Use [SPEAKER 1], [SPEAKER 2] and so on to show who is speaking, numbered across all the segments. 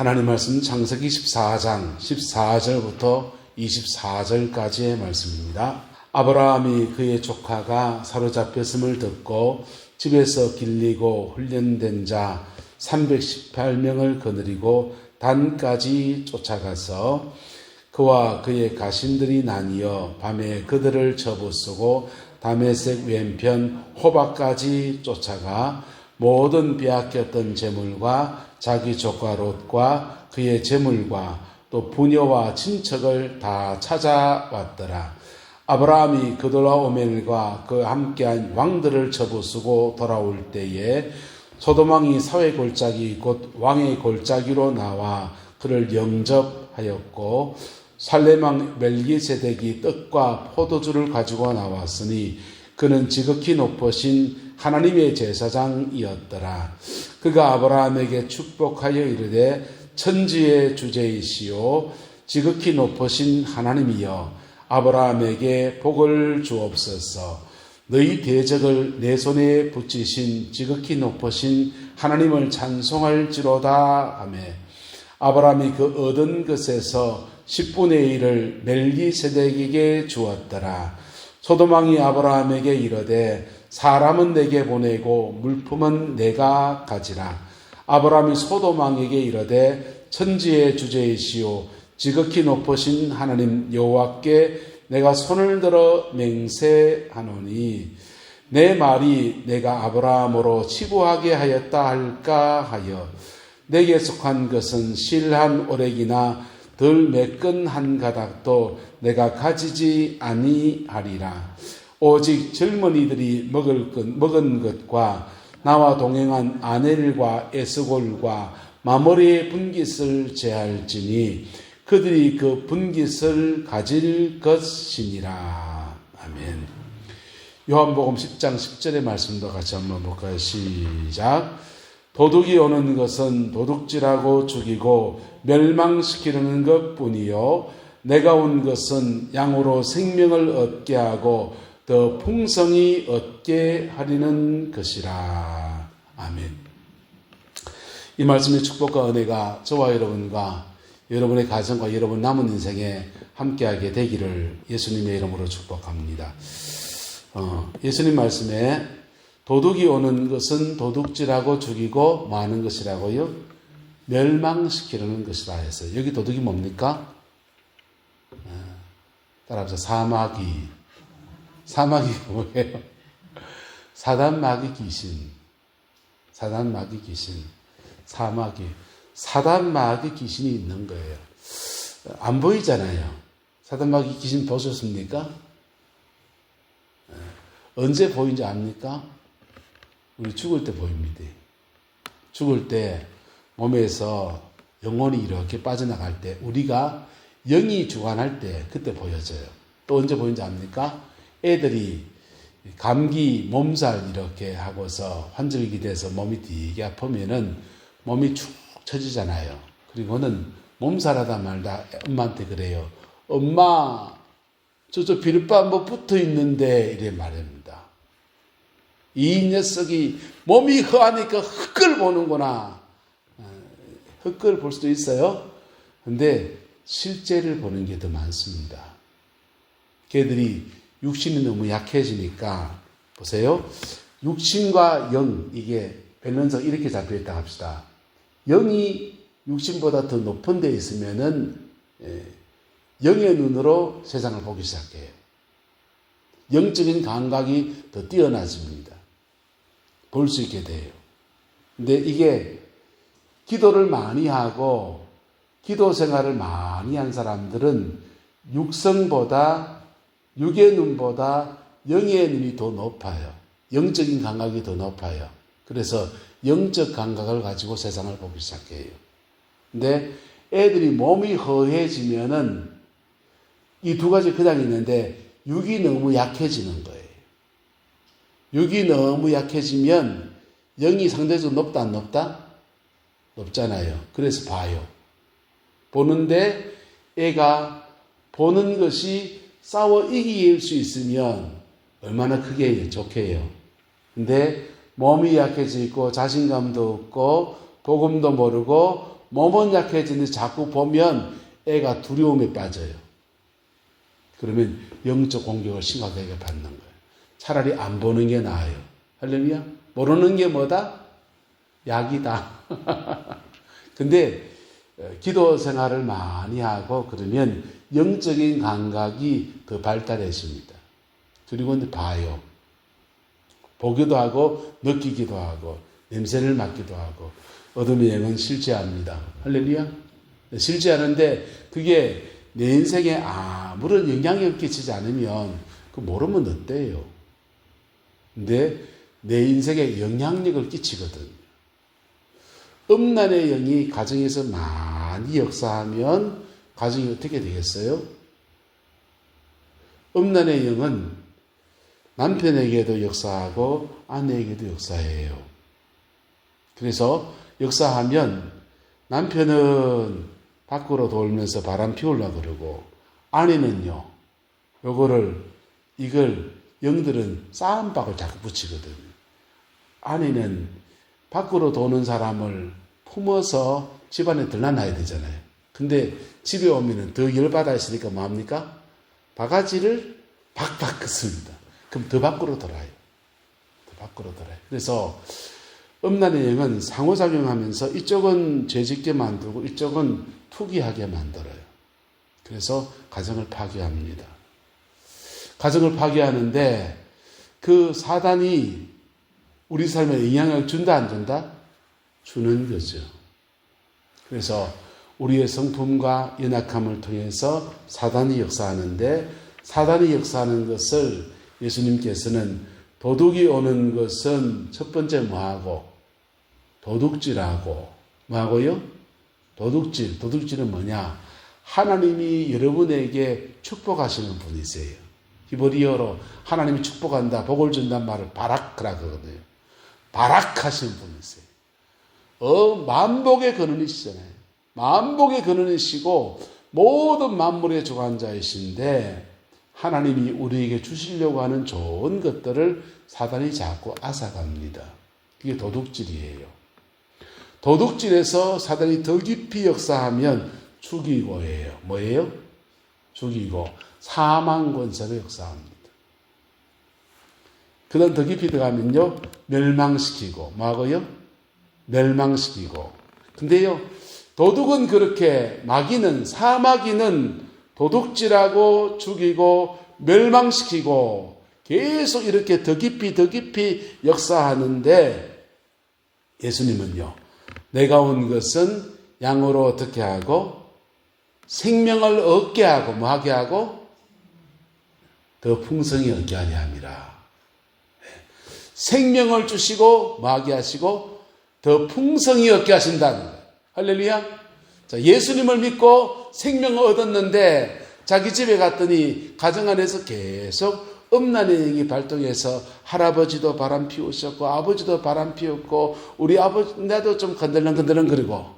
[SPEAKER 1] 하나님 말씀 창세기 14장 14절부터 24절까지의 말씀입니다. 아브라함이 그의 조카가 사로잡혔음을 듣고 집에서 길리고 훈련된 자 318명을 거느리고 단까지 쫓아가서 그와 그의 가신들이 나뉘어 밤에 그들을 쳐부수고 다메섹 왼편 호박까지 쫓아가 모든 빼앗겼던 재물과 자기 조카 롯과 그의 재물과 또 부녀와 친척을 다 찾아왔더라. 아브라함이 그돌라오멜과 그 함께한 왕들을 쳐부수고 돌아올 때에 소돔왕이 사회 골짜기 곧 왕의 골짜기로 나와 그를 영접하였고 살렘왕 멜기세덱이 떡과 포도주를 가지고 나왔으니 그는 지극히 높으신 하나님의 제사장이었더라. 그가 아브라함에게 축복하여 이르되 천지의 주제이시오 지극히 높으신 하나님이여 아브라함에게 복을 주옵소서. 너희 대적을 내 손에 붙이신 지극히 높으신 하나님을 찬송할지로다 하며 아브라함이 그 얻은 것에서 10분의 1을 멜기세덱에게 주었더라. 소돔왕이 아브라함에게 이르되 사람은 내게 보내고 물품은 내가 가지라. 아브라함이 소돔왕에게 이르되 천지의 주제이시오 지극히 높으신 하나님 여호와께 내가 손을 들어 맹세하노니 내 말이 내가 아브라함으로 치부하게 하였다 할까 하여 내게 속한 것은 실 한 오렉이나 덜 매끈 한 가닥도 내가 가지지 아니하리라. 오직 젊은이들이 먹은 것과 나와 동행한 아넬과 에스골과 마모리의 분깃을 제할지니 그들이 그 분깃을 가질 것이니라. 아멘. 요한복음 10장 10절의 말씀도 같이 한번 볼까요? 시작. 도둑이 오는 것은 도둑질하고 죽이고 멸망시키려는 것뿐이요 내가 온 것은 양으로 생명을 얻게 하고 더 풍성히 얻게 하리는 것이라. 아멘. 이 말씀의 축복과 은혜가 저와 여러분과 여러분의 가정과 여러분 남은 인생에 함께하게 되기를 예수님의 이름으로 축복합니다. 예수님 말씀에 도둑이 오는 것은 도둑질하고 죽이고 뭐 하는 것이라고요? 멸망시키려는 것이라 해서 여기 도둑이 뭡니까? 따라합시다. 사마귀 뭐예요? 사단마귀 귀신. 사단마귀 귀신이 있는 거예요. 안 보이잖아요. 사단마귀 귀신 보셨습니까? 언제 보이는지 압니까? 우리 죽을 때 보입니다. 죽을 때 몸에서 영혼이 이렇게 빠져나갈 때 우리가 영이 주관할 때 그때 보여져요. 또 언제 보이는지 압니까? 애들이 감기 몸살 이렇게 하고서 환절기 돼서 몸이 되게 아프면은 몸이 축 처지잖아요. 그리고는 몸살하다 말다 엄마한테 그래요. 엄마 저 비눗밥 뭐 붙어 있는데 이래 말합니다. 이 녀석이 몸이 허하니까 흙을 보는구나. 흙을 볼 수도 있어요. 근데 실제를 보는 게 더 많습니다. 걔들이 육신이 너무 약해지니까 보세요. 육신과 영 이게 밸런스가 이렇게 잡혀있다 합시다. 영이 육신보다 더 높은 데 있으면은 영의 눈으로 세상을 보기 시작해요. 영적인 감각이 더 뛰어나집니다. 볼 수 있게 돼요. 근데 이게 기도를 많이 하고 기도 생활을 많이 한 사람들은 육성보다 육의 눈보다 영의 눈이 더 높아요. 영적인 감각이 더 높아요. 그래서 영적 감각을 가지고 세상을 보기 시작해요. 근데 애들이 몸이 허해지면은 이 두 가지 그냥 있는데 육이 너무 약해지는 거예요. 육이 너무 약해지면 영이 상대적으로 높다 안 높다? 높잖아요. 그래서 봐요. 보는데 애가 보는 것이 싸워 이길 수 있으면 얼마나 크게 좋게 해요. 근데 몸이 약해지고 자신감도 없고 복음도 모르고 몸은 약해지는데 자꾸 보면 애가 두려움에 빠져요. 그러면 영적 공격을 심각하게 받는 거예요. 차라리 안 보는 게 나아요. 할렐루야. 모르는 게 뭐다? 약이다. 근데 기도 생활을 많이 하고 그러면 영적인 감각이 더 발달해집니다. 그리고 이제 봐요. 보기도 하고 느끼기도 하고 냄새를 맡기도 하고 어둠의 영은 실제합니다. 할렐루야. 실제하는데 그게 내 인생에 아무런 영향을 끼치지 않으면 그 모르면 어때요? 근데 내 인생에 영향력을 끼치거든. 음란의 영이 가정에서 많이 역사하면 가정이 어떻게 되겠어요? 음란의 영은 남편에게도 역사하고 아내에게도 역사해요. 그래서 역사하면 남편은 밖으로 돌면서 바람 피우려고 그러고 아내는요. 이걸 영들은 싸움박을 자꾸 붙이거든. 아내는 밖으로 도는 사람을 품어서 집안에 들러놔야 되잖아요. 근데 집에 오면은 더 열받아 있으니까 뭐합니까? 바가지를 박박 긋습니다. 그럼 더 밖으로 돌아요. 더 밖으로 돌아요. 그래서 음란의 영은 상호작용하면서 이쪽은 죄짓게 만들고 이쪽은 투기하게 만들어요. 그래서 가정을 파괴합니다. 가정을 파괴하는데 그 사단이 우리 삶에 영향을 준다 안 준다? 주는 거죠. 그래서 우리의 성품과 연약함을 통해서 사단이 역사하는데 사단이 역사하는 것을 예수님께서는 도둑이 오는 것은 첫 번째 뭐하고? 도둑질하고 뭐하고요? 도둑질은 뭐냐? 하나님이 여러분에게 축복하시는 분이세요. 히브리어로 하나님이 축복한다, 복을 준다는 말을 바라크라 그러거든요. 바락하시는 분이세요. 만복의 근원이시잖아요. 만복의 근원이시고 모든 만물의 주관자이신데 하나님이 우리에게 주시려고 하는 좋은 것들을 사단이 자꾸 앗아갑니다. 그게 도둑질이에요. 도둑질에서 사단이 더 깊이 역사하면 죽이고예요. 뭐예요? 죽이고 사망 권세로 역사합니다. 그 다음 더 깊이 들어가면요. 멸망시키고 뭐하고요? 멸망시키고. 근데요. 도둑은 그렇게 마귀는 사마귀는 도둑질하고 죽이고 멸망시키고 계속 이렇게 더 깊이 역사하는데 예수님은요. 내가 온 것은 양으로 어떻게 하고 생명을 얻게 하고 뭐하게 하고 더 풍성히 얻게 하려 함이라. 생명을 주시고 뭐하게 하시고 더 풍성히 얻게 하신다는 거예요. 할렐루야. 자, 예수님을 믿고 생명을 얻었는데 자기 집에 갔더니 가정 안에서 계속 음란의 영이 발동해서 할아버지도 바람 피우셨고 아버지도 바람 피웠고 우리 아버지 나도 좀 건들렁건들렁 그러고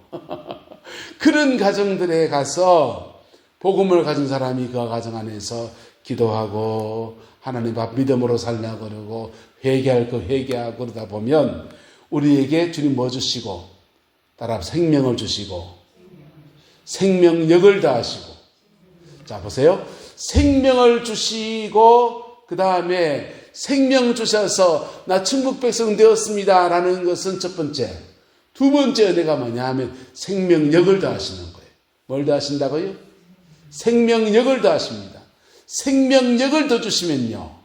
[SPEAKER 1] 그런 가정들에 가서 복음을 가진 사람이 그 가정 안에서 기도하고 하나님 앞 믿음으로 살려고 그러고 회개할 거 회개하고 그러다 보면 우리에게 주님 뭐 주시고 따라 생명을 주시고 생명력을 더하시고 자 보세요. 생명을 주시고 그 다음에 생명 주셔서 나 천국 백성 되었습니다 라는 것은 첫 번째. 두 번째 은혜가 뭐냐 하면 생명력을 더하시는 거예요. 뭘 더하신다고요? 생명력을 더하십니다. 생명력을 더 주시면요.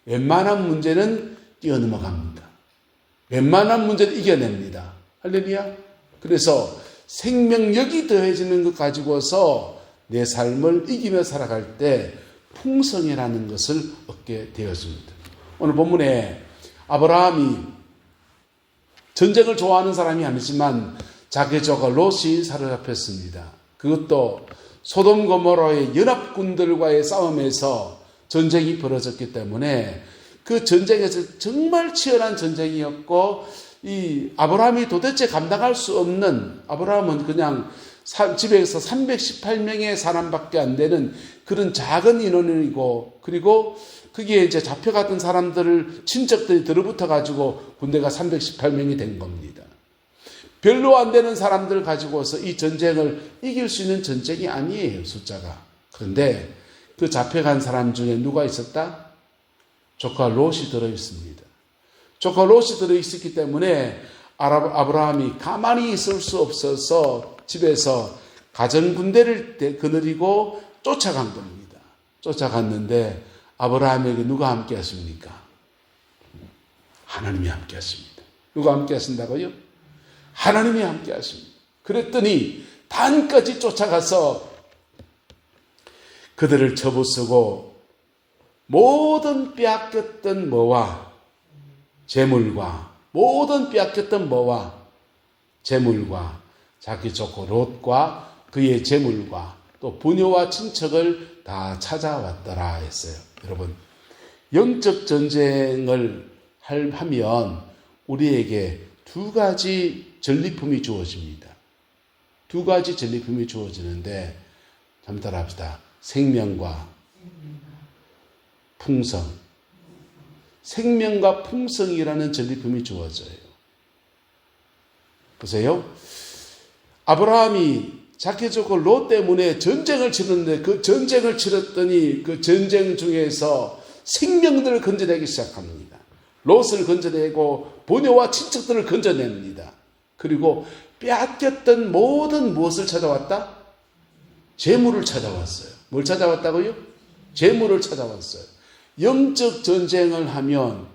[SPEAKER 1] 웬만한 문제는 뛰어넘어갑니다. 웬만한 문제는 이겨냅니다. 할렐루야. 그래서 생명력이 더해지는 것 가지고서 내 삶을 이기며 살아갈 때 풍성이라는 것을 얻게 되었습니다. 오늘 본문에 아브라함이 전쟁을 좋아하는 사람이 아니지만 자기 조카 롯이 사로잡혔습니다. 그것도 소돔 고모라의 연합군들과의 싸움에서 전쟁이 벌어졌기 때문에 그 전쟁에서 정말 치열한 전쟁이었고 이 아브라함이 도대체 감당할 수 없는 아브라함은 그냥 집에서 318명의 사람밖에 안 되는 그런 작은 인원이고 그리고 거기에 이제 잡혀갔던 사람들을 친척들이 들어붙어 가지고 군대가 318명이 된 겁니다. 별로 안 되는 사람들 가지고서 이 전쟁을 이길 수 있는 전쟁이 아니에요, 숫자가. 그런데 그 잡혀간 사람 중에 누가 있었다? 조카 롯이 들어있습니다. 조카 롯이 들어있었기 때문에 아브라함이 가만히 있을 수 없어서 집에서 가정군대를 거느리고 쫓아간 겁니다. 쫓아갔는데 아브라함에게 누가 함께 하십니까? 하나님이 함께 하십니다. 누가 함께 하신다고요? 하나님이 함께 하십니다. 그랬더니 단까지 쫓아가서 그들을 쳐부수고 모든 빼앗겼던 뭐와 재물과 모든 빼앗겼던 뭐와 재물과 자기 조카 롯과 그의 재물과 또 부녀와 친척을 다 찾아왔더라 했어요. 여러분, 영적 전쟁을 하면 우리에게 두 가지 전리품이 주어집니다. 두 가지 전리품이 주어지는데 한번 따라합시다. 생명과 풍성. 생명과 풍성이라는 전리품이 주어져요. 보세요. 아브라함이 자기 조카 롯 때문에 전쟁을 치렀는데 그 전쟁을 치렀더니 그 전쟁 중에서 생명들을 건져내기 시작합니다. 롯을 건져내고 부녀와 친척들을 건져냅니다. 그리고 빼앗겼던 모든 무엇을 찾아왔다? 재물을 찾아왔어요. 뭘 찾아왔다고요? 재물을 찾아왔어요. 영적 전쟁을 하면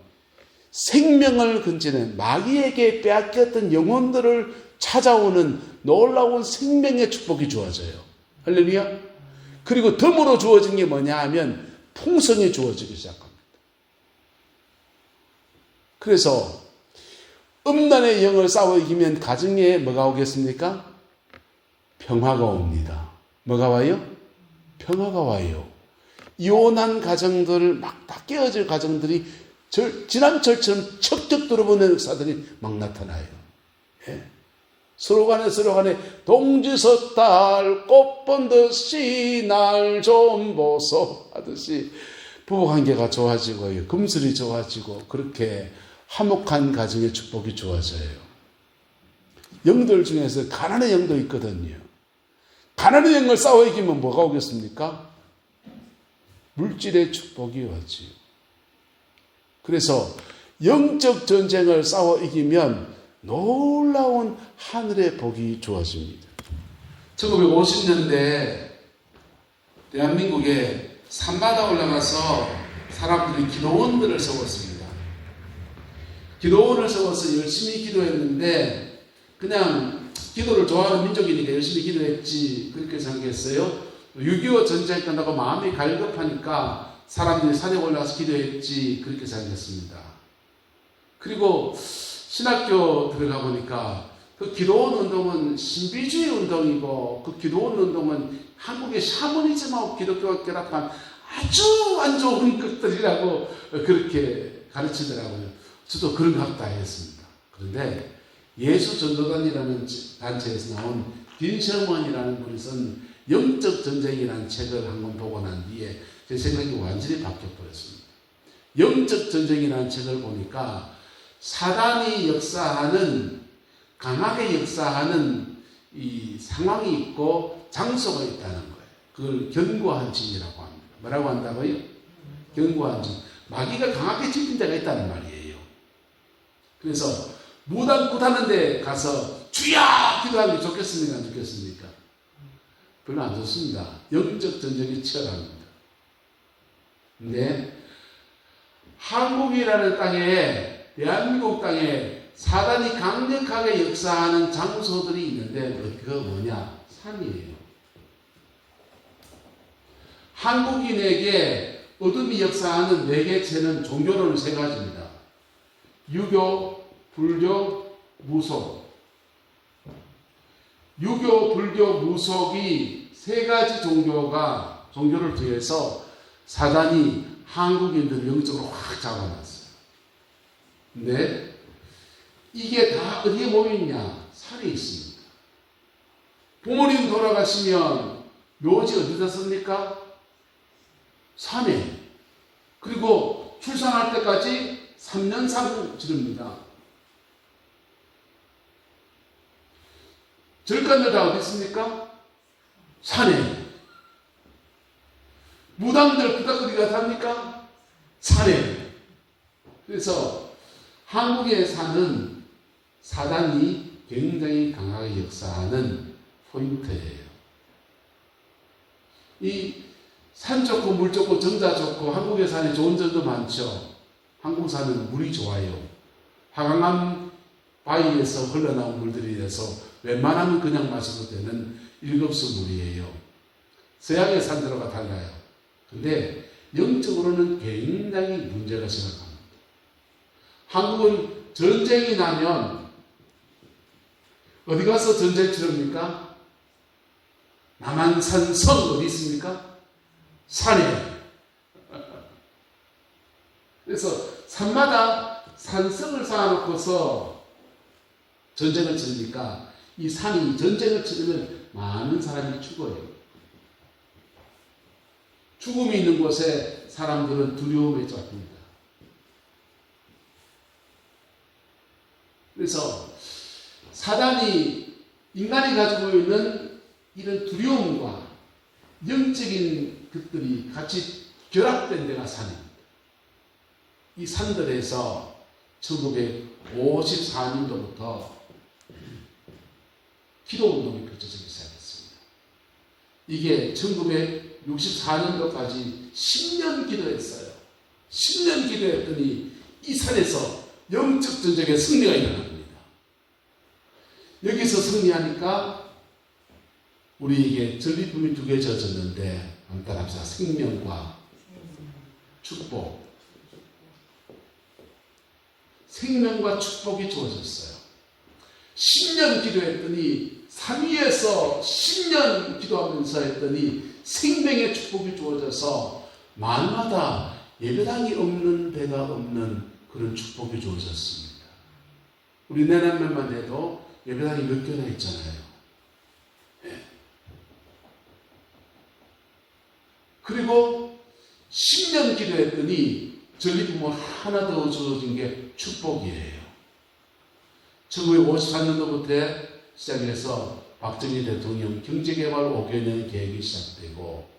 [SPEAKER 1] 생명을 건지는 마귀에게 빼앗겼던 영혼들을 찾아오는 놀라운 생명의 축복이 주어져요. 할렐루야. 그리고 덤으로 주어진 게 뭐냐 하면 풍성이 주어지기 시작합니다. 그래서 음란의 영을 싸워 이기면 가정에 뭐가 오겠습니까? 평화가 옵니다. 뭐가 와요? 평화가 와요. 이혼한 가정들, 막 다 깨어질 가정들이 지난철처럼 척척 들어보는 역사들이 막 나타나요. 예? 서로 간에 동지섣달 꽃 본 듯이 날 좀 보소 하듯이 부부관계가 좋아지고요. 금슬이 좋아지고 그렇게 화목한 가정의 축복이 주어져요. 영들 중에서 가난의 영도 있거든요. 가난의 영을 싸워 이기면 뭐가 오겠습니까? 물질의 축복이 오지요. 그래서 영적 전쟁을 싸워 이기면 놀라운 하늘의 복이 주어집니다. 1950년대 대한민국에 산마다 올라가서 사람들이 기도원들을 세웠습니다. 기도원을 세워서 열심히 기도했는데 그냥 기도를 좋아하는 민족이니까 열심히 기도했지 그렇게 생각했어요. 6.25 전쟁 끝나고 마음이 갈급하니까 사람들이 산에 올라가서 기도했지 그렇게 생각했습니다. 그리고 신학교 들어가 보니까 그 기도원 운동은 신비주의 운동이고 그 기도원 운동은 한국의 샤머니즘하고 기독교가 결합한 아주 안 좋은 것들이라고 그렇게 가르치더라고요. 저도 그런 것 같다 했습니다. 그런데 예수전도단이라는 단체에서 나온 딘셔먼이라는 분이 쓴 영적 전쟁이라는 책을 한 권 보고 난 뒤에 제 생각이 완전히 바뀌어버렸습니다. 영적 전쟁이라는 책을 보니까 사단이 역사하는 강하게 역사하는 이 상황이 있고 장소가 있다는 거예요. 그걸 견고한 진이라고 합니다. 뭐라고 한다고요? 견고한 진. 마귀가 강하게 지킨 데가 있다는 말이에요. 그래서 무당굿하는 데 가서 주여 기도하는 게 좋겠습니까? 안 좋겠습니까? 별로 안 좋습니다. 영적 전쟁이 치열합니다. 근데 한국이라는 땅에 대한민국 땅에 사단이 강력하게 역사하는 장소들이 있는데 그거 뭐냐? 산이에요. 한국인에게 어둠이 역사하는 네 개체는 종교론은 세 가지입니다. 유교, 불교, 무속. 유교, 불교, 무속이 세 가지 종교를 통해서 사단이 한국인들을 영적으로 확 잡아놨어요. 근데 이게 다 어디에 모여있냐? 산에 있습니다. 부모님 돌아가시면 묘지 어디다 씁니까? 산에. 그리고 출산할 때까지 3년상 지릅니다. 절간들 다 어디 있습니까? 산에. 무당들 그닥그리가 삽니까? 산에. 그래서 한국에 사는 사단이 굉장히 강하게 역사하는 포인트예요. 이 산 좋고 물 좋고 정자 좋고 한국의 산이 좋은 점도 많죠. 한국 산은 물이 좋아요. 화강암 바위에서 흘러나온 물들이라서 웬만하면 그냥 마셔도 되는 일급수 물이에요. 서양의 산들과 달라요. 근데 영적으로는 굉장히 문제가 심각합니다. 한국은 전쟁이 나면 어디 가서 전쟁 치릅니까? 남한산 성 어디 있습니까? 산에. 그래서 산마다 산성을 쌓아놓고서 전쟁을 치르니까 이 산이 전쟁을 치르면 많은 사람이 죽어요. 죽음이 있는 곳에 사람들은 두려움에 잡힙니다. 그래서 사단이 인간이 가지고 있는 이런 두려움과 영적인 것들이 같이 결합된 데가 산입니다. 이 산들에서 1954년도부터 기도운동이 펼쳐지기 시작했습니다. 이게 1964년도까지 10년 기도했어요. 10년 기도했더니 이 산에서 영적 전쟁의 승리가 일어납니다. 여기서 승리하니까 우리에게 전리품이 2개 져졌는데 한번 합시다. 생명과 축복. 생명과 축복이 주어졌어요. 10년 기도했더니 3위에서 10년 기도하면서 했더니 생명의 축복이 주어져서 마을마다 예배당이 없는 데가 없는 그런 축복이 주어졌습니다. 우리 내남면만 해도 예배당이 몇 개나 있잖아요. 네. 그리고 10년 기도했더니 전리품을 하나 더 주어진 게 축복이에요. 1954년도부터 시작해서 박정희 대통령 경제개발 5개년 계획이 시작되고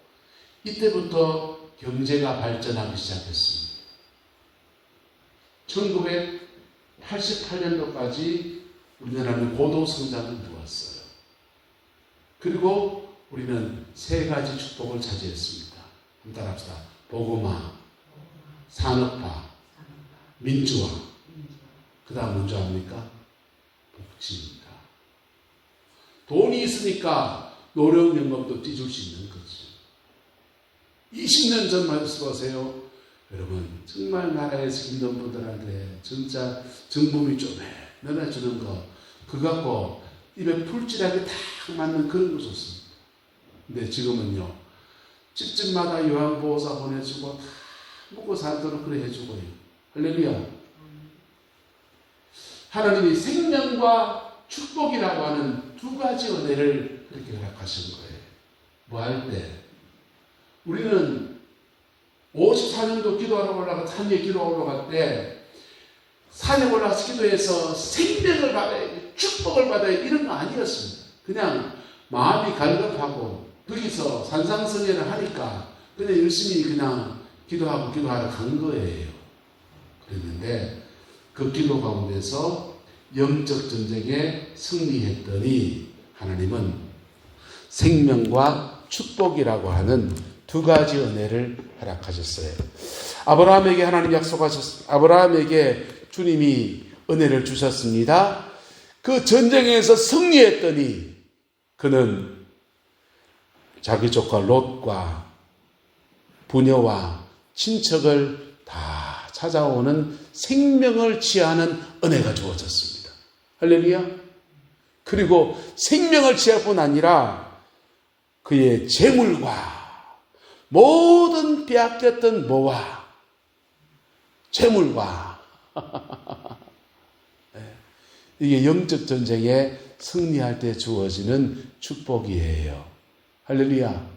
[SPEAKER 1] 이때부터 경제가 발전하기 시작했습니다. 1988년도까지 우리나라는 고도 성장을 이루었어요. 그리고 우리는 3가지 축복을 차지했습니다. 한번 따라합시다. 복음화, 산업화, 민주화. 그 다음 뭔지 압니까? 복지입니다. 돈이 있으니까 노령연금도 띄줄 수 있는 거지. 20년 전만 보세요. 여러분 정말 나라에서 힘든 분들한테 진짜 정부미 좀 내놔주는 거 그거 갖고 입에 풀칠하게 딱 맞는 그런 거 좋습니다. 근데 지금은요 집집마다 요양보호사 보내주고 다 먹고 살도록 그래 해주고요. 할렐루야. 하나님이 생명과 축복이라고 하는 2가지 은혜를 그렇게 허락하신 거예요. 뭐 할 때? 우리는 54년도 기도하러 올라가 산에 기도하러 갈 때 산에 올라가서 기도해서 생명을 받아야 축복을 받아야 이런 거 아니었습니다. 그냥 마음이 갈급하고 거기서 산상성회를 하니까 그냥 열심히 그냥 기도하러 간 거예요. 그랬는데 그 기도 가운데서 영적 전쟁에 승리했더니 하나님은 생명과 축복이라고 하는 2가지 은혜를 허락하셨어요. 아브라함에게 하나님 약속하셨습니다. 아브라함에게 주님이 은혜를 주셨습니다. 그 전쟁에서 승리했더니 그는 자기 조카 롯과 부녀와 친척을 다 찾아오는 생명을 취하는 은혜가 주어졌습니다. 할렐루야. 그리고 생명을 취할 뿐 아니라 그의 재물과 모든 빼앗겼던 뭐와 재물과 이게 영적 전쟁에 승리할 때 주어지는 축복이에요. 할렐루야.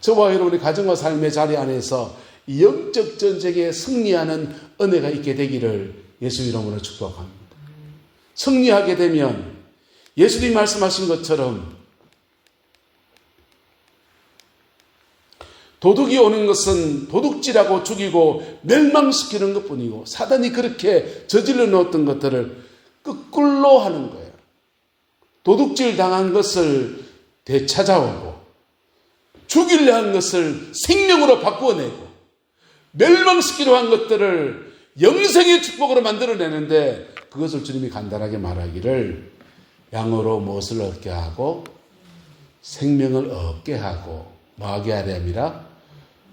[SPEAKER 1] 저와 여러분의 가정과 삶의 자리 안에서 영적 전쟁에 승리하는 은혜가 있게 되기를 예수 이름으로 축복합니다. 승리하게 되면 예수님이 말씀하신 것처럼 도둑이 오는 것은 도둑질하고 죽이고 멸망시키는 것뿐이고 사단이 그렇게 저질러 놓았던 것들을 거꾸로 하는 거예요. 도둑질 당한 것을 되찾아오고 죽이려 한 것을 생명으로 바꾸어내고 멸망시키려 한 것들을 영생의 축복으로 만들어내는데 그것을 주님이 간단하게 말하기를 양으로 무엇을 얻게 하고 생명을 얻게 하고 뭐하게 하렴이라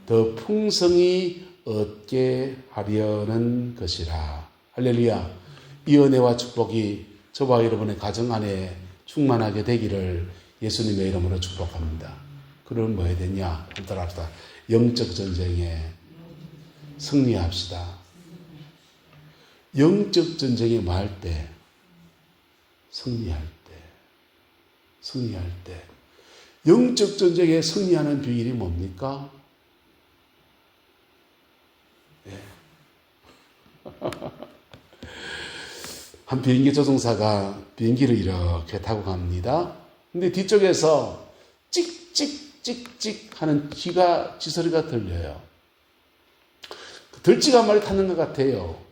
[SPEAKER 1] 더 풍성히 얻게 하려는 것이라. 할렐루야. 이 은혜와 축복이 저와 여러분의 가정 안에 충만하게 되기를 예수님의 이름으로 축복합니다. 그러면 뭐 해야 되냐? 따라합시다. 영적 전쟁에 승리합시다. 영적 전쟁에 뭐 할 때? 승리할 때. 영적 전쟁에 승리하는 비결이 뭡니까? 네. 한 비행기 조종사가 비행기를 이렇게 타고 갑니다. 근데 뒤쪽에서 찍찍찍찍 하는 쥐소리가 들려요. 들쥐가 한 마리 타는 것 같아요.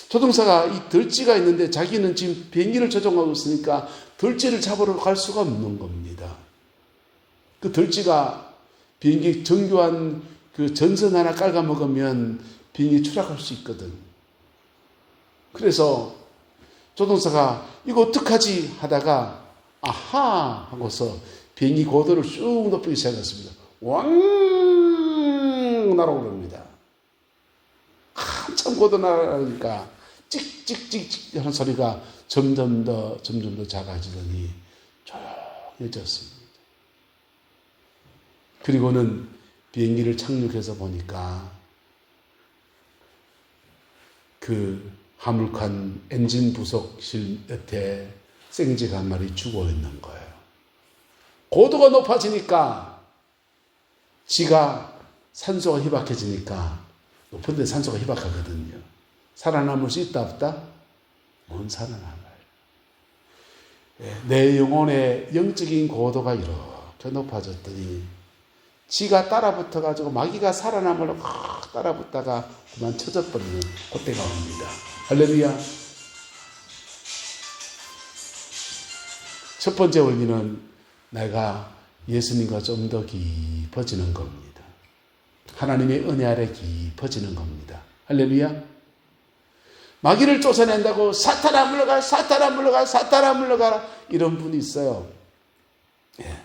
[SPEAKER 1] 조종사가 이 들쥐가 있는데 자기는 지금 비행기를 조종하고 있으니까 들쥐를 잡으러 갈 수가 없는 겁니다. 그 들쥐가 비행기 정교한 그 전선 하나 깔아먹으면 비행기 추락할 수 있거든. 그래서 조종사가 이거 어떡하지 하다가 아하 하고서 비행기 고도를 쭉 높이기 시작했습니다. 왕 날아오릅니다. 한참 고도 날아가니까 찍찍찍찍 하는 소리가 점점 더 작아지더니 조용해졌습니다. 그리고는 비행기를 착륙해서 보니까 그 화물칸 엔진 부속실 옆에 생쥐가 한 마리 죽어 있는 거예요. 고도가 높아지니까 지가 산소가 희박해지니까 높은 데 산소가 희박하거든요. 살아남을 수 있다 없다? 못 살아남아요. 내 영혼의 영적인 고도가 이렇게 높아졌더니 지가 따라붙어가지고 마귀가 살아남으려고 따라붙다가 그만 쳐져버리는 그때가 옵니다. 할렐루야. 첫 번째 원리는 내가 예수님과 좀 더 깊어지는 겁니다. 하나님의 은혜 아래 깊어지는 겁니다. 할렐루야. 마귀를 쫓아낸다고 사탄아 물러가, 사탄아 물러가, 사탄아 물러가라 이런 분이 있어요. 예.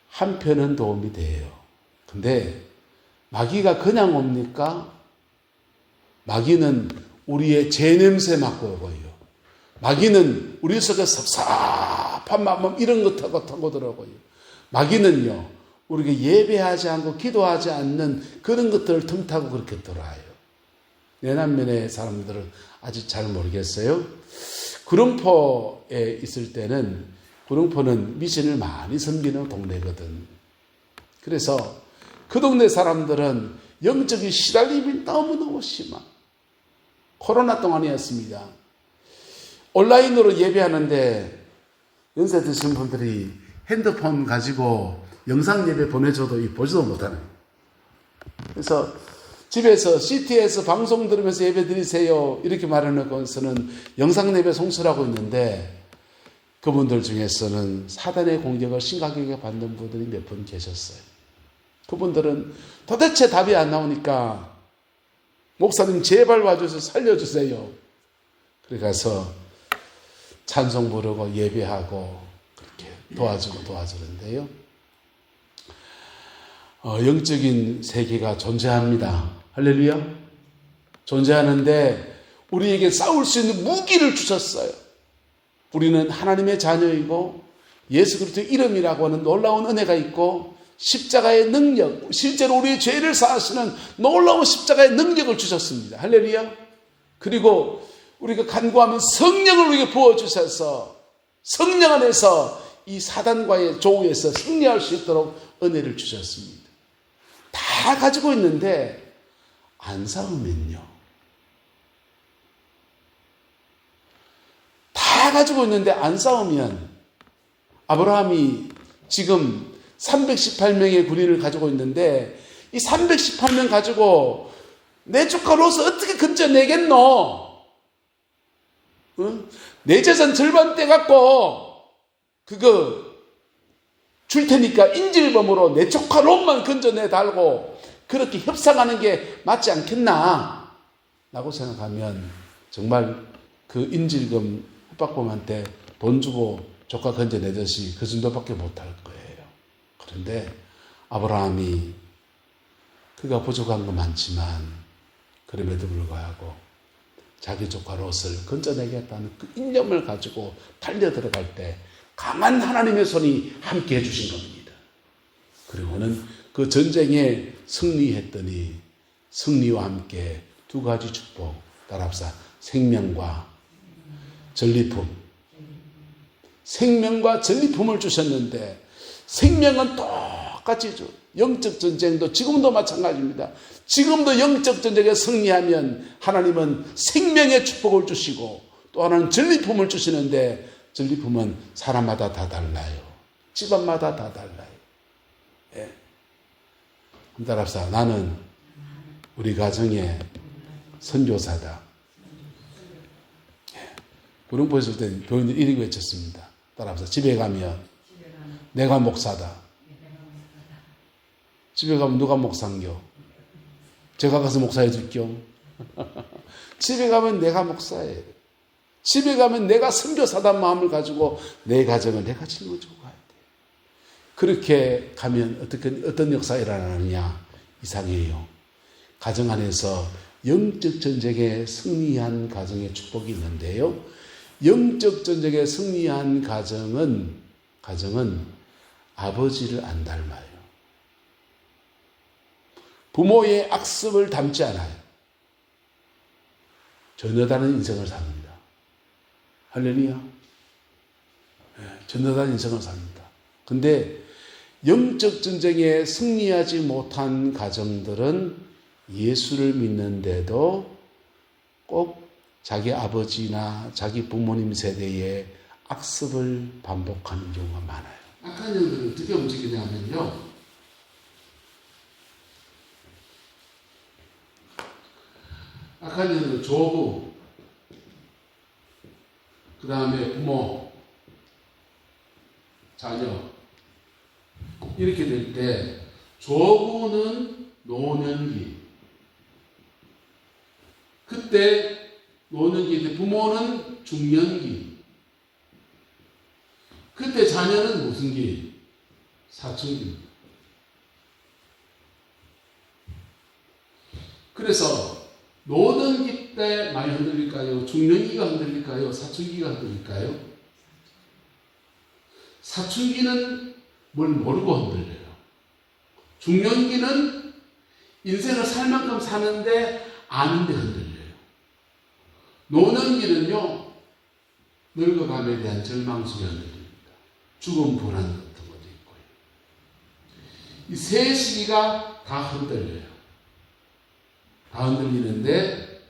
[SPEAKER 1] 한편은 도움이 돼요. 근데 마귀가 그냥 옵니까? 마귀는 우리의 제 냄새 맡고 오고요. 마귀는 우리 속에 섭섭한 마음 이런 것 타고 들어오고요. 마귀는요, 우리가 예배하지 않고 기도하지 않는 그런 것들을 틈타고 그렇게 들어와요. 내남면의 사람들은 아직 잘 모르겠어요. 구룡포에 있을 때는 구룡포는 미신을 많이 섬기는 동네거든. 그래서 그 동네 사람들은 영적인 시달림이 너무너무 심한 코로나 동안이었습니다. 온라인으로 예배하는데 연세 드신 분들이 핸드폰 가지고 영상 예배 보내줘도 보지도 못하는. 그래서 집에서 CT에서 방송 들으면서 예배 드리세요 이렇게 말해놓고서는 영상 예배 송출하고 있는데 그분들 중에서는 사단의 공격을 심각하게 받는 분들이 몇 분 계셨어요. 그분들은 도대체 답이 안 나오니까 목사님 제발 와줘서 살려주세요. 그래 가서 찬송 부르고 예배하고 그렇게 도와주는데요. 영적인 세계가 존재합니다. 할렐루야. 존재하는데 우리에게 싸울 수 있는 무기를 주셨어요. 우리는 하나님의 자녀이고 예수 그리스도의 이름이라고 하는 놀라운 은혜가 있고 십자가의 능력, 실제로 우리의 죄를 사하시는 놀라운 십자가의 능력을 주셨습니다. 할렐루야. 그리고 우리가 간구하면 성령을 우리에게 부어주셔서 성령 안에서 이 사단과의 조우에서 승리할 수 있도록 은혜를 주셨습니다. 다 가지고 있는데 안 싸우면요. 다 다 가지고 있는데 안 싸우면 아브라함이 지금 318명의 군인을 가지고 있는데 이 318명 가지고 내 조카 롯을 어떻게 건져내겠노? 응? 내 재산 절반 떼갖고 그거 줄 테니까 인질범으로 내 조카 롯만 건져내 달고 그렇게 협상하는 게 맞지 않겠나? 라고 생각하면 정말 그 인질금 협박범한테 돈 주고 조카 건져내듯이 그 정도밖에 못할 거예요. 그런데 아브라함이 그가 부족한 건 많지만 그럼에도 불구하고 자기 조카 롯을 건져내겠다는 그 인념을 가지고 달려 들어갈 때 강한 하나님의 손이 함께 해주신 겁니다. 그리고는 그 전쟁에 승리했더니 승리와 함께 두 가지 축복 따라합시다. 생명과 전리품. 생명과 전리품을 주셨는데 생명은 똑같이 영적 전쟁도 지금도 마찬가지입니다. 지금도 영적 전쟁에 승리하면 하나님은 생명의 축복을 주시고 또 하나는 전리품을 주시는데 전리품은 사람마다 다 달라요. 집안마다 다 달라요. 예. 한번 따라합시다. 나는 우리 가정의 선교사다. 예. 구룡포 있을 때 교인들 이렇게 외쳤습니다. 따라합시다. 집에 가면 내가 목사다. 집에 가면 누가 목사인겨? 제가 가서 목사해 줄게요. 집에 가면 내가 목사예요. 집에 가면 내가 선교사단 마음을 가지고 내 가정을 내가 짊어지고 가야 돼요. 그렇게 가면 어떤 역사가 일어나느냐? 이상해요. 가정 안에서 영적 전쟁에 승리한 가정의 축복이 있는데요. 영적 전쟁에 승리한 가정은 아버지를 안 닮아요. 부모의 악습을 닮지 않아요. 전혀 다른 인생을 삽니다. 할렐루야. 네, 전혀 다른 인생을 삽니다. 근데 영적 전쟁에 승리하지 못한 가정들은 예수를 믿는데도 꼭 자기 아버지나 자기 부모님 세대의 악습을 반복하는 경우가 많아요. 악한 영들은 어떻게 움직이냐면요. 악한 영은 조부, 그 다음에 부모, 자녀 이렇게 될 때 조부는 노년기, 그때 노년기, 부모는 중년기, 그때 자녀는 무슨 기? 사춘기입니다. 그래서 노년기 때 많이 흔들릴까요? 중년기가 흔들릴까요? 사춘기가 흔들릴까요? 사춘기는 뭘 모르고 흔들려요. 중년기는 인생을 살 만큼 사는데 아는데 흔들려요. 노년기는요, 늙어감에 대한 절망 속에 흔들립니다. 죽음 불안 같은 것도 있고요. 이 세 시기가 다 흔들려요. 다 흔들리는데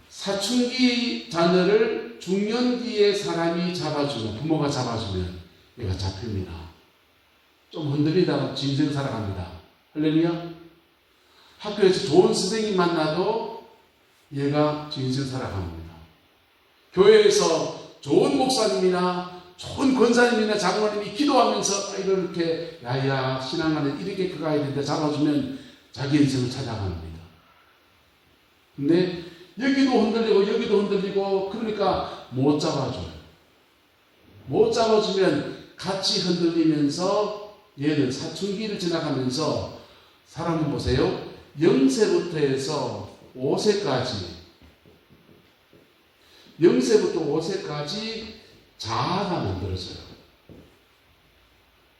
[SPEAKER 1] 사춘기 자녀를 중년기의 사람이 잡아주면, 부모가 잡아주면 얘가 잡힙니다. 좀 흔들리다가 인생 살아갑니다. 할렐루야. 학교에서 좋은 선생님 만나도 얘가 인생 살아갑니다. 교회에서 좋은 목사님이나 좋은 권사님이나 장로님이 기도하면서 이렇게 야야 신앙하는 이렇게 가야 되는데 잡아주면 자기 인생을 찾아갑니다. 근데 여기도 흔들리고 그러니까 못 잡아줘요. 못 잡아주면 같이 흔들리면서 얘는 사춘기를 지나가면서 사람은 보세요. 0세부터 해서 5세까지 자아가 만들어져요.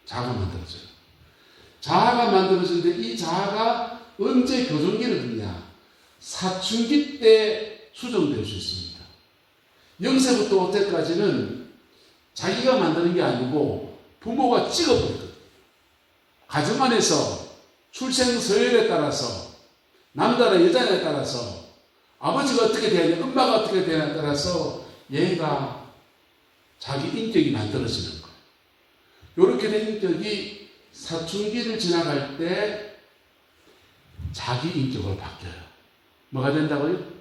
[SPEAKER 1] 자아가 만들어지는데 이 자아가 언제 교정기를 듣냐? 사춘기 때 수정될 수 있습니다. 0세부터 5세까지는 자기가 만드는 게 아니고 부모가 찍어버리거든요. 가정 안에서 출생 서열에 따라서 남자나 여자에 따라서 아버지가 어떻게 되느냐, 엄마가 어떻게 되느냐에 따라서 얘가 자기 인격이 만들어지는 거예요. 이렇게 된 인격이 사춘기를 지나갈 때 자기 인격으로 바뀌어요. 뭐가 된다고요?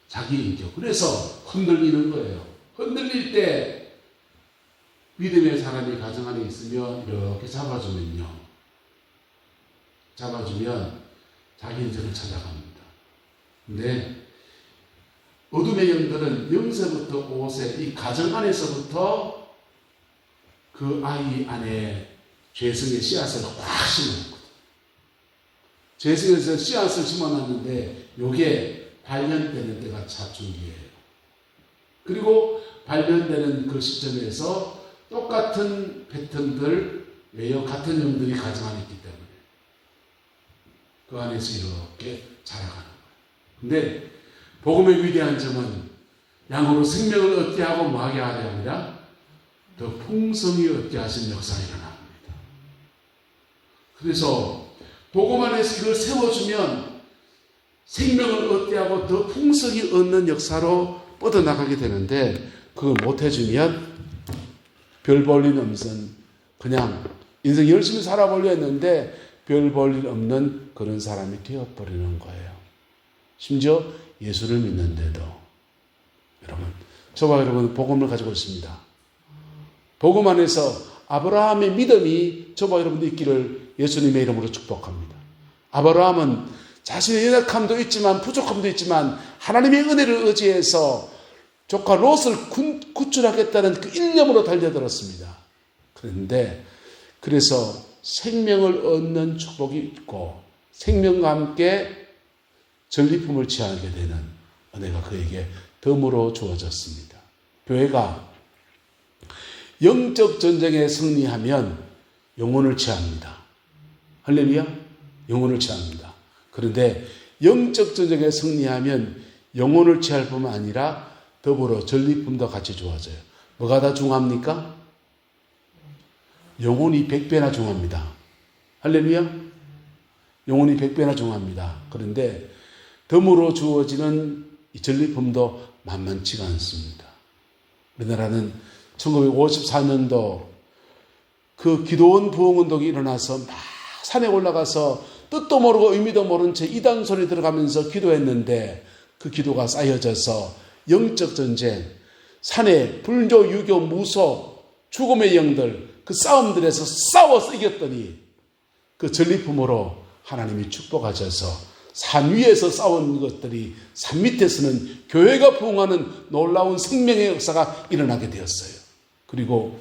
[SPEAKER 1] 자기 인격. 그래서 흔들리는 거예요. 흔들릴 때 믿음의 사람이 가정 안에 있으면 이렇게 잡아주면 자기 인격을 찾아갑니다. 근데 어둠의 영들은 0세부터 5세 이 가정 안에서부터 그 아이 안에 죄성의 씨앗을 확 심어놨거든. 죄성에서 씨앗을 심어놨는데 이게 발견되는 때가 사춘기예요. 그리고 발견되는 그 시점에서 똑같은 패턴들, 왜요? 같은 영들이 가정 안에 있기 때문에 그 안에서 이렇게 자라가는 거예요. 근데 복음의 위대한 점은 양으로 생명을 얻게 하고 뭐하게 하게 아니라 더 풍성히 얻게 하신 역사가 일어납니다. 그래서 복음 안에서 그걸 세워주면 생명을 얻게 하고 더 풍성히 얻는 역사로 뻗어나가게 되는데 그걸 못해주면 별 볼 일 없는 그냥 인생 열심히 살아보려 했는데 별 볼 일 없는 그런 사람이 되어버리는 거예요. 심지어 예수를 믿는데도 여러분, 저와 여러분은 복음을 가지고 있습니다. 복음 안에서 아브라함의 믿음이 저와 여러분도 있기를 예수님의 이름으로 축복합니다. 아브라함은 자신의 연약함도 있지만 부족함도 있지만 하나님의 은혜를 의지해서 조카 롯을 구출하겠다는 그 일념으로 달려들었습니다. 그런데 그래서 생명을 얻는 축복이 있고 생명과 함께 전리품을 취하게 되는 은혜가 그에게 덤으로 주어졌습니다. 교회가 영적 전쟁에 승리하면 영혼을 취합니다. 할렐루야? 영혼을 취합니다. 그런데 영적 전쟁에 승리하면 영혼을 취할 뿐만 아니라 더불어 전리품도 같이 주어져요. 뭐가 다 중요합니까? 영혼이 100배나 중요합니다. 할렐루야? 영혼이 100배나 중요합니다. 그런데 덤으로 주어지는 이 전리품도 만만치가 않습니다. 우리나라는 1954년도 그 기도원 부흥운동이 일어나서 막 산에 올라가서 뜻도 모르고 의미도 모른 채 이단 소리 들어가면서 기도했는데 그 기도가 쌓여져서 영적 전쟁, 산에 불교, 유교, 무속, 죽음의 영들 그 싸움들에서 싸워서 이겼더니 그 전리품으로 하나님이 축복하셔서 산 위에서 싸운 것들이 산 밑에서는 교회가 부흥하는 놀라운 생명의 역사가 일어나게 되었어요. 그리고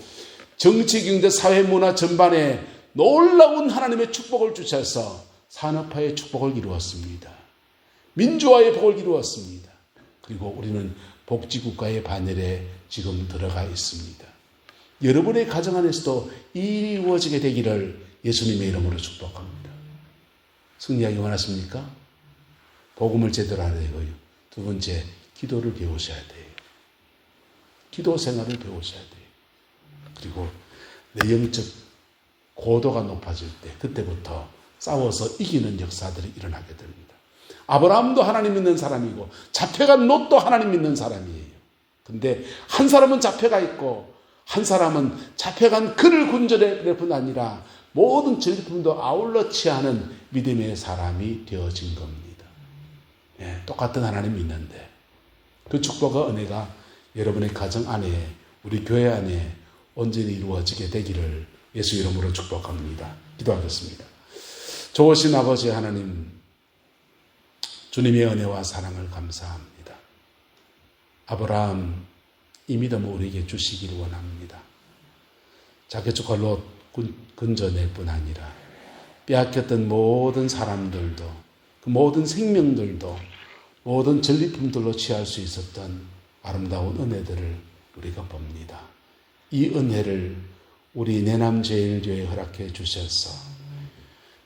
[SPEAKER 1] 정치, 경제, 사회, 문화 전반에 놀라운 하나님의 축복을 주셔서 산업화의 축복을 이루었습니다. 민주화의 복을 이루었습니다. 그리고 우리는 복지국가의 반열에 지금 들어가 있습니다. 여러분의 가정 안에서도 이루어지게 되기를 예수님의 이름으로 축복합니다. 승리하기 원하십니까? 복음을 제대로 알아야 되고요. 두 번째, 기도를 배우셔야 돼요. 기도 생활을 배우셔야 돼요. 그리고 내 영적 고도가 높아질 때 그때부터 싸워서 이기는 역사들이 일어나게 됩니다. 아브라함도 하나님 믿는 사람이고 잡혀간 롯도 하나님 믿는 사람이에요. 근데 한 사람은 잡혀가 있고 한 사람은 잡혀간 그를 군절할 뿐 아니라 모든 전리품도 아울러 취하는 믿음의 사람이 되어진 겁니다. 똑같은 하나님 믿는데 그 축복과 은혜가 여러분의 가정 안에 우리 교회 안에 온전히 이루어지게 되기를 예수 이름으로 축복합니다. 기도하겠습니다. 좋으신 아버지 하나님, 주님의 은혜와 사랑을 감사합니다. 아브라함 이 믿음을 우리에게 주시기를 원합니다. 자기 조카 롯 건져낼 뿐 아니라 빼앗겼던 모든 사람들도 그 모든 생명들도 모든 전리품들로 취할 수 있었던 아름다운 은혜들을 우리가 봅니다. 이 은혜를 우리 내남제일교회에 허락해 주셔서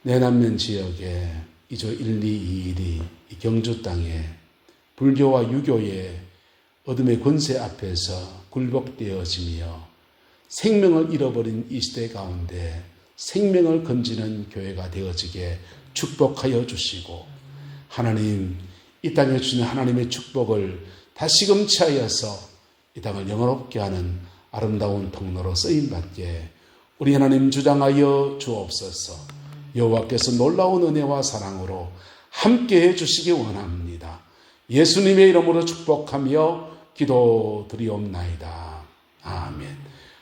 [SPEAKER 1] 내남면 지역에 이조 1, 2, 2일이 이 경주 땅에 불교와 유교의 어둠의 권세 앞에서 굴복되어지며 생명을 잃어버린 이 시대 가운데 생명을 건지는 교회가 되어지게 축복하여 주시고 하나님 이 땅에 주는 하나님의 축복을 다시금 취하여서 이 땅을 영화롭게 하는 아름다운 통로로 쓰임받게 우리 하나님 주장하여 주옵소서. 여호와께서 놀라운 은혜와 사랑으로 함께해 주시기 원합니다. 예수님의 이름으로 축복하며 기도드리옵나이다. 아멘.